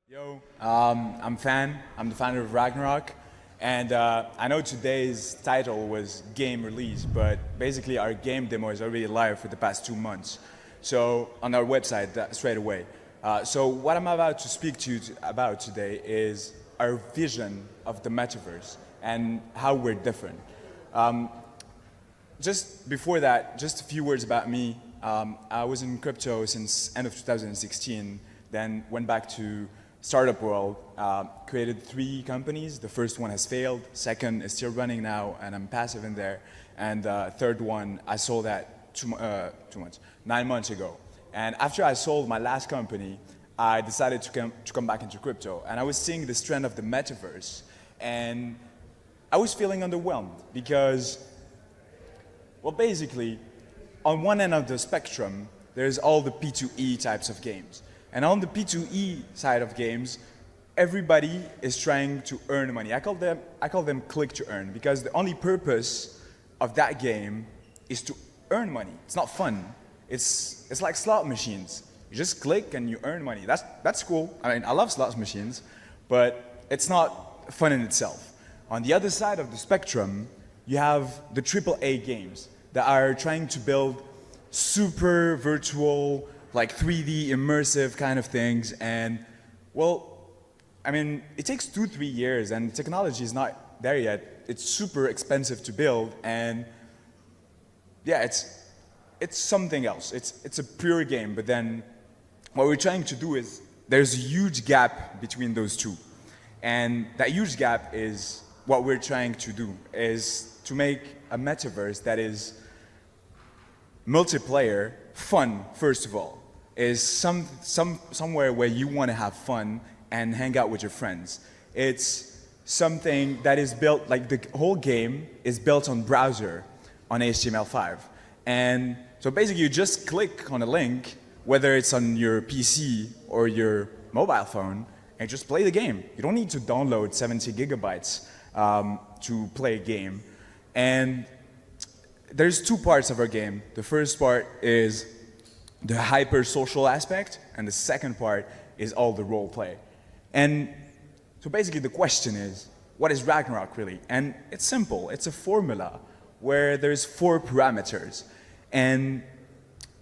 Yo, I'm Fan. I'm the founder of Ragnarok. And I know today's title was game release, but basically our game demo is already live for the past 2 months. So on our website straight away. So what I'm about to speak to you about today is our vision of the metaverse and how we're different. Just before that, just a few words about me. I was in crypto since end of 2016, then went back to startup world, created 3 companies. The first one has failed, second is still running now, and I'm passive in there. And third one, I sold that 9 months ago. And after I sold my last company, I decided to come back into crypto. And I was seeing this trend of the metaverse, and I was feeling underwhelmed because, well, basically, on one end of the spectrum, there's all the P2E types of games. And on the P2E side of games, everybody is trying to earn money. I call them click to earn, because the only purpose of that game is to earn money. It's not fun. It's like slot machines. You just click and you earn money. That's cool. I mean, I love slot machines, but it's not fun in itself. On the other side of the spectrum, you have the AAA games that are trying to build super virtual, like 3D immersive kind of things. And well, I mean, it takes 2-3 years and technology is not there yet. It's super expensive to build, and yeah, it's something else. It's a pure game, but then what we're trying to do is there's a huge gap between those two. And that huge gap is what we're trying to do, is to make a metaverse that is multiplayer, fun, first of all, is somewhere where you want to have fun and hang out with your friends. It's something that is built, like the whole game is built on browser, on HTML5. And so basically you just click on a link, whether it's on your PC or your mobile phone, and just play the game. You don't need to download 70 gigabytes to play a game. And there's 2 parts of our game. The first part is the hyper-social aspect, and the second part is all the role play. And so basically the question is, what is Ragnarok really? And it's simple. It's a formula where there's 4 parameters. And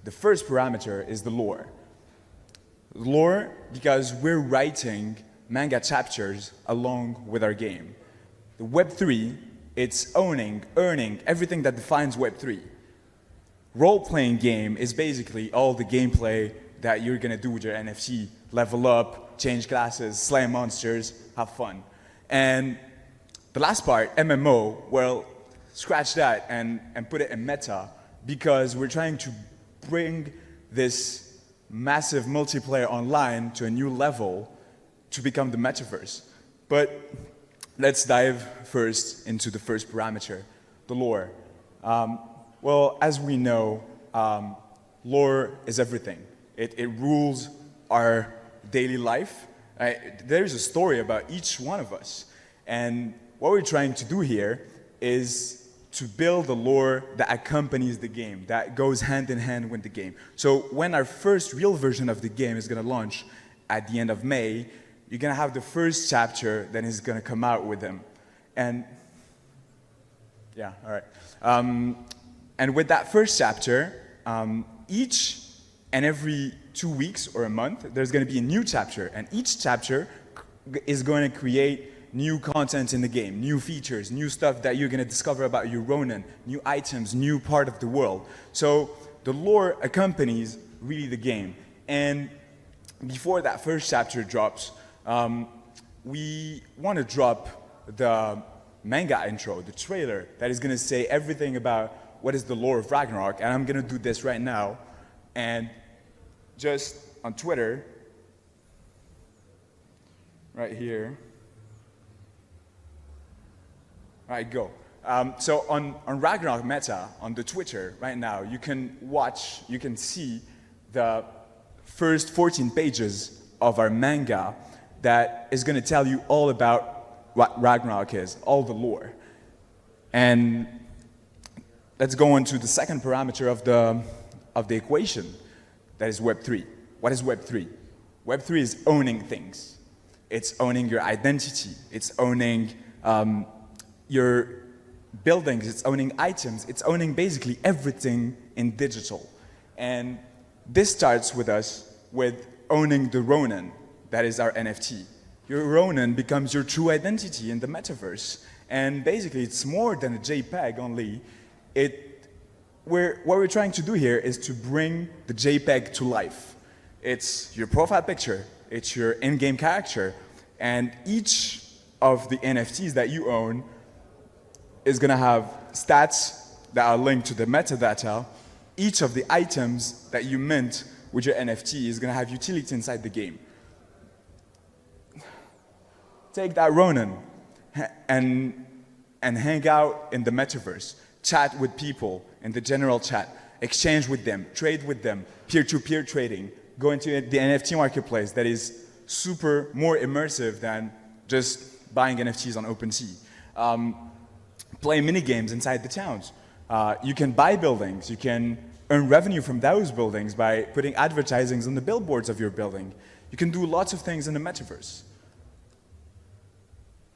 the first parameter is the lore. Lore, because we're writing manga chapters along with our game. The Web3, it's earning everything that defines Web3. Role-playing game is basically all the gameplay that you're gonna do with your NFT. Level up, change classes, slay monsters, have fun. And the last part, MMO, well, scratch that and put it in meta, because we're trying to bring this massive multiplayer online to a new level to become the metaverse. But let's dive first into the first parameter, the lore. Well, as we know, lore is everything. It rules our daily life. There's a story about each one of us. And what we're trying to do here is to build a lore that accompanies the game, that goes hand in hand with the game. So when our first real version of the game is gonna launch at the end of May, you're gonna have the first chapter that is gonna come out with them. And yeah, all right. And with that first chapter, each and every 2 weeks or a month, there's going to be a new chapter. And each chapter is going to create new content in the game, new features, new stuff that you're going to discover about your Ronin, new items, new part of the world. So the lore accompanies really the game. And before that first chapter drops, we want to drop the manga intro, the trailer, that is going to say everything about what is the lore of Ragnarok, and I'm going to do this right now. And just on Twitter, right here, all right, go. So on Ragnarok Meta, on the Twitter right now, you can see the first 14 pages of our manga that is going to tell you all about what Ragnarok is, all the lore. And let's go on to the second parameter of the equation, that is Web3. What is Web3? Web3 is owning things. It's owning your identity. It's owning your buildings. It's owning items. It's owning basically everything in digital. And this starts with us with owning the Ronin. That is our NFT. Your Ronin becomes your true identity in the metaverse. And basically, it's more than a JPEG only. What we're trying to do here is to bring the JPEG to life. It's your profile picture, it's your in-game character, and each of the NFTs that you own is going to have stats that are linked to the metadata. Each of the items that you mint with your NFT is going to have utility inside the game. Take that Ronin and hang out in the metaverse. Chat with people in the general chat, exchange with them, trade with them, peer-to-peer trading, go into the NFT marketplace that is super more immersive than just buying NFTs on OpenSea. Play mini games inside the towns. You can buy buildings, you can earn revenue from those buildings by putting advertisings on the billboards of your building. You can do lots of things in the metaverse.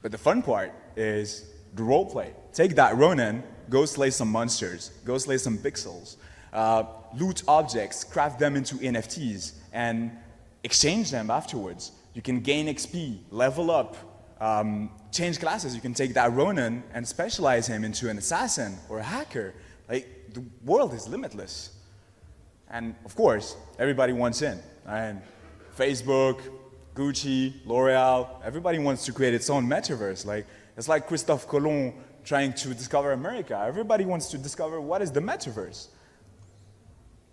But the fun part is the role play. Take that Ronin, go slay some monsters, go slay some pixels, loot objects, craft them into NFTs, and exchange them afterwards. You can gain XP, level up, change classes. You can take that Ronin and specialize him into an assassin or a hacker. Like, the world is limitless. And of course, everybody wants in. And Facebook, Gucci, L'Oreal, everybody wants to create its own metaverse. Like, it's like Christophe Colomb trying to discover America. Everybody wants to discover what is the metaverse.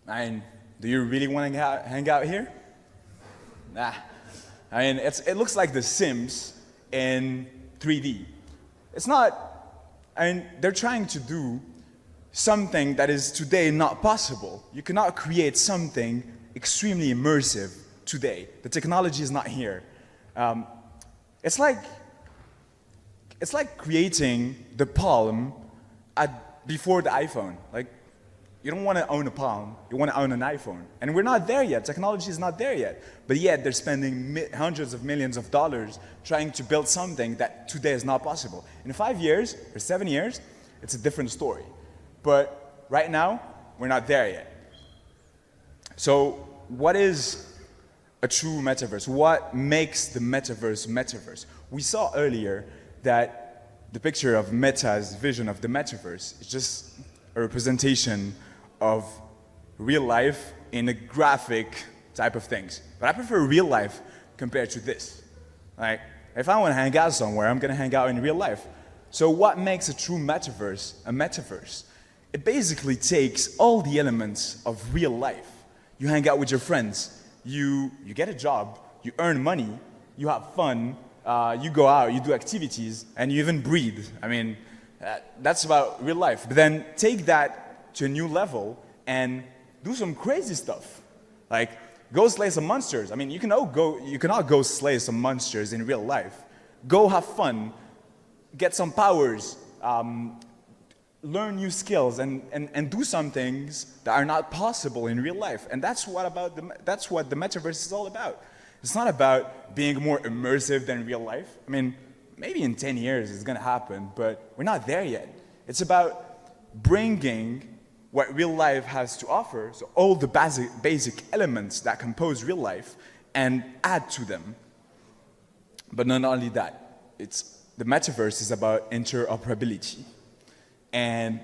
And do you really want to hang out here? Nah. I mean, it looks like The Sims in 3D. It's not, I mean, they're trying to do something that is today not possible. You cannot create something extremely immersive today. The technology is not here. It's like creating the Palm before the iPhone. Like, you don't want to own a Palm, you want to own an iPhone. And we're not there yet, technology is not there yet. But yet they're spending hundreds of millions of dollars trying to build something that today is not possible. In 5 years, or 7 years, it's a different story. But right now, we're not there yet. So what is a true metaverse? What makes the metaverse metaverse? We saw earlier that the picture of Meta's vision of the metaverse is just a representation of real life in a graphic type of things. But I prefer real life compared to this. Like, if I want to hang out somewhere, I'm going to hang out in real life. So what makes a true metaverse a metaverse? It basically takes all the elements of real life. You hang out with your friends, you get a job, you earn money, you have fun, you go out, you do activities, and you even breathe. I mean, that's about real life. But then take that to a new level and do some crazy stuff. Like, go slay some monsters. I mean, you cannot go slay some monsters in real life. Go have fun, get some powers, learn new skills, and do some things that are not possible in real life. And that's what the metaverse is all about. It's not about being more immersive than real life. I mean, maybe in 10 years it's going to happen, but we're not there yet. It's about bringing what real life has to offer, so all the basic elements that compose real life, and add to them. But not only that, the metaverse is about interoperability. And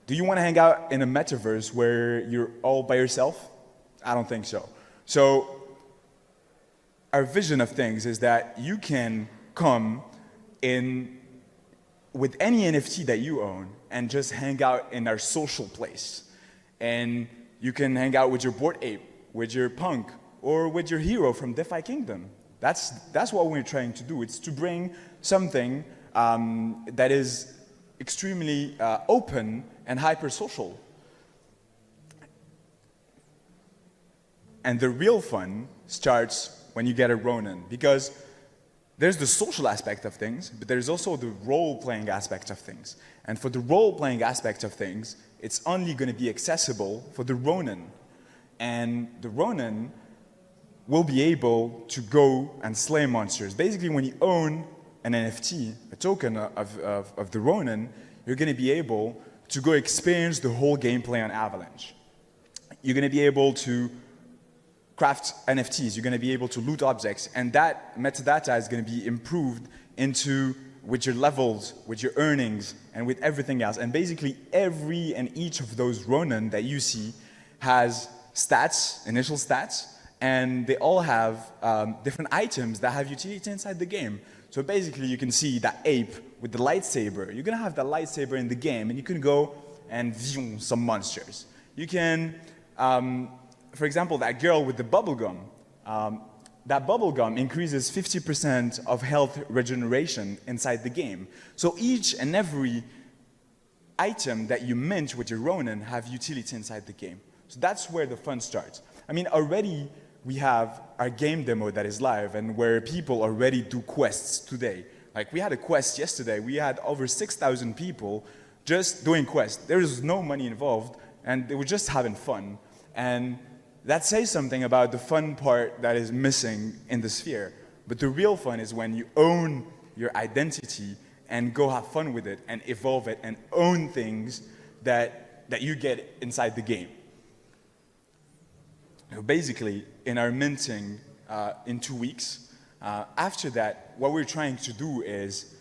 do you want to hang out in a metaverse where you're all by yourself? I don't think so. So our vision of things is that you can come in with any NFT that you own and just hang out in our social place. And you can hang out with your Bored Ape, with your Punk, or with your hero from DeFi Kingdom. That's what we're trying to do. It's to bring something that is extremely open and hyper-social. And the real fun starts when you get a Ronin, because there's the social aspect of things, but there's also the role-playing aspect of things. And for the role-playing aspect of things, it's only going to be accessible for the Ronin. And the Ronin will be able to go and slay monsters. Basically, when you own an NFT, a token of the Ronin, you're going to be able to go experience the whole gameplay on Avalanche. You're going to be able to craft NFTs, you're going to be able to loot objects, and that metadata is going to be improved into with your levels, with your earnings, and with everything else. And basically, every and each of those Ronin that you see has stats, initial stats, and they all have different items that have utility inside the game. So basically, you can see that ape with the lightsaber. You're going to have that lightsaber in the game, and you can go and view some monsters. You can, for example, that girl with the bubblegum. That bubblegum increases 50% of health regeneration inside the game. So each and every item that you mint with your Ronin have utility inside the game. So that's where the fun starts. I mean, already we have our game demo that is live and where people already do quests today. Like we had a quest yesterday, we had over 6,000 people just doing quests. There is no money involved and they were just having fun. And that says something about the fun part that is missing in the sphere. But the real fun is when you own your identity and go have fun with it and evolve it and own things that you get inside the game. Basically, in our minting in 2 weeks, after that, what we're trying to do is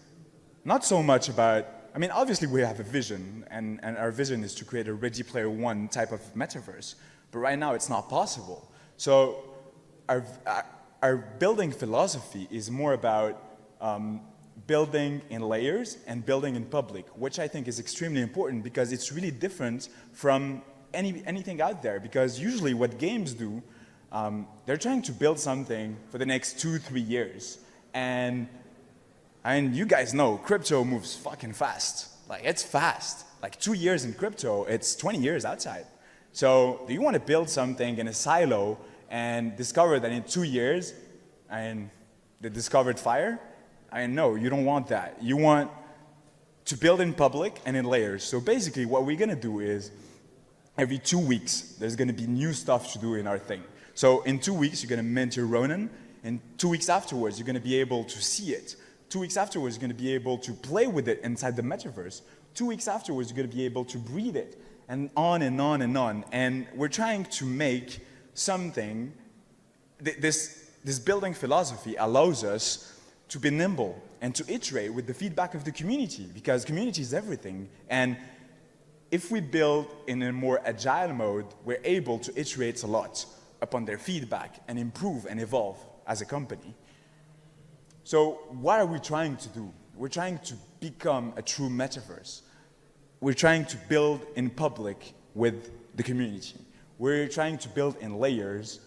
not so much about, I mean, obviously we have a vision, and our vision is to create a Ready Player One type of metaverse. But right now, it's not possible. So our building philosophy is more about building in layers and building in public, which I think is extremely important because it's really different from anything out there. Because usually what games do, they're trying to build something for the next 2-3 years. And you guys know, crypto moves fucking fast. Like, it's fast. Like 2 years in crypto, it's 20 years outside. So do you want to build something in a silo and discover that in 2 years, and they discovered fire? No, you don't want that. You want to build in public and in layers. So basically what we're going to do is every 2 weeks, there's going to be new stuff to do in our thing. So in 2 weeks, you're going to mint your Ronin. And 2 weeks afterwards, you're going to be able to see it. 2 weeks afterwards, you're going to be able to play with it inside the metaverse. 2 weeks afterwards, you're going to be able to breathe it. And on and on and on. And we're trying to make something, this building philosophy allows us to be nimble and to iterate with the feedback of the community, because community is everything. And if we build in a more agile mode, we're able to iterate a lot upon their feedback and improve and evolve as a company. So what are we trying to do? We're trying to become a true metaverse. We're trying to build in public with the community. We're trying to build in layers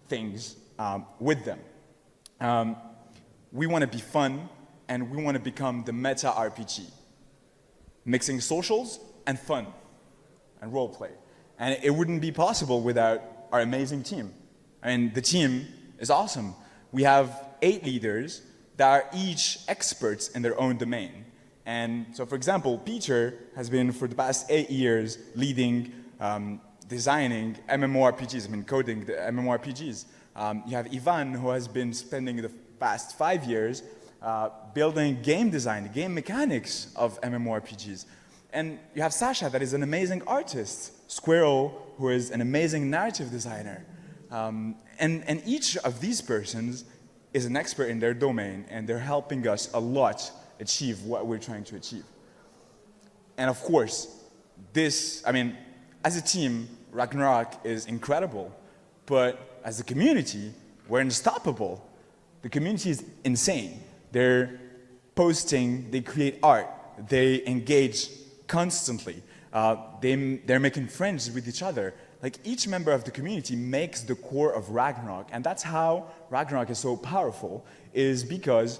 things with them. We want to be fun, and we want to become the meta RPG, mixing socials and fun and roleplay. And it wouldn't be possible without our amazing team. And the team is awesome. We have 8 leaders that are each experts in their own domain. And so, for example, Peter has been, for the past 8 years, leading, designing MMORPGs, I mean, coding the MMORPGs. You have Ivan, who has been spending the past 5 years building game design, game mechanics of MMORPGs. And you have Sasha, that is an amazing artist. Squirrel, who is an amazing narrative designer. And each of these persons is an expert in their domain, and they're helping us a lot achieve what we're trying to achieve. And of course, as a team, Ragnarok is incredible, but as a community, we're unstoppable. The community is insane. They're posting, they create art, they engage constantly. They're making friends with each other. Like, each member of the community makes the core of Ragnarok, and that's how Ragnarok is so powerful, is because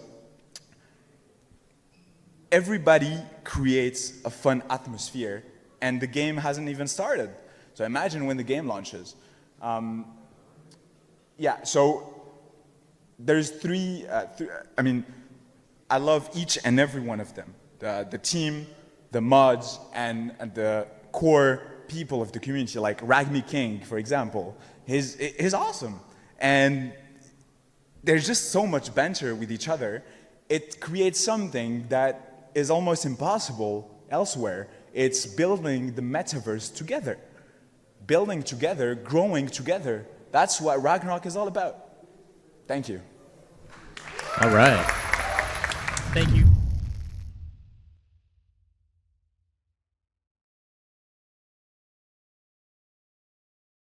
everybody creates a fun atmosphere, and the game hasn't even started. So imagine when the game launches. So there's I love each and every one of them. The team, the mods, and the core people of the community, like Ragmi King, for example. He's awesome. And there's just so much banter with each other. It creates something that is almost impossible elsewhere. It's building the metaverse together. Building together, growing together. That's what Ragnarok is all about. Thank you. All right.